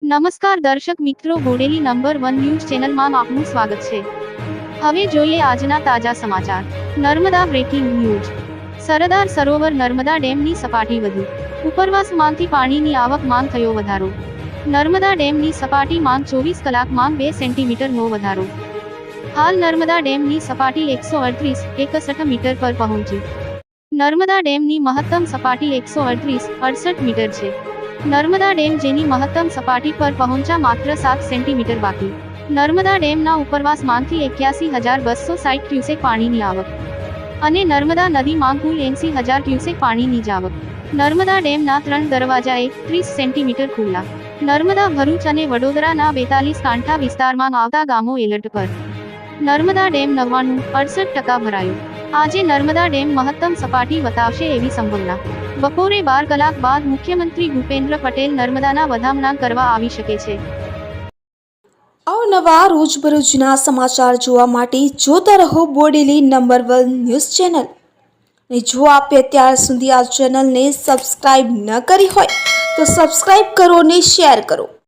નમસ્કાર દર્શક મિત્રો, બોડેલી નંબર 1 ન્યૂઝ ચેનલમાં આપનું સ્વાગત છે। હવે જોઈએ આજના તાજા સમાચાર। Narmada breaking news. સરદાર સરોવર નર્મદા ડેમની સપાટી વધુ, ઉપરવાસમાંથી પાણીની આવક માંગ થયો વધારો। નર્મદા ડેમની સપાટી માંગ 24 કલાકમાં 2 સેન્ટીમીટરનો વધારો। હાલ નર્મદા ડેમની સપાટી 138.61 મીટર પર પહોંચી। નર્મદા ડેમની મહત્તમ સપાટી 138.68 મીટર છે। નર્મદા ડેમ જેની મહત્તમ સપાટી પર પહોંચવા માત્ર 7 સેન્ટીમીટર બાકી। નર્મદા ડેમના ઉપરવાસમાંથી 81,260 ક્યુસેક પાણીની આવક અને નર્મદા નદીમાં કુલ 80,000 ક્યુસેક પાણીની આવક। નર્મદા ડેમના 3 દરવાજા 30 સેન્ટીમીટર ખુલ્લા। નર્મદા ભરૂચ અને વડોદરાના 42 કાંઠા વિસ્તારમાં આવતા ગામો એલર્ટ પર। નર્મદા ડેમ 99.68% ભરાયો। આજે નર્મદા ડેમ મહત્તમ સપાટી બતાવશે એવી સંભાવના। બપોરે 12 કલાક બાદ મુખ્યમંત્રી ભૂપેન્દ્ર પટેલ નર્મદાના વધામણા કરવા આવી શકે છે। અવનવા રોજબરોજના સમાચાર જોવા માટે જોતા રહો બોડેલી નંબર 1 ન્યૂઝ ચેનલ। અને જો આપે અત્યાર સુધી આ ચેનલને સબસ્ક્રાઇબ ન કરી હોય તો સબસ્ક્રાઇબ કરો અને શેર કરો।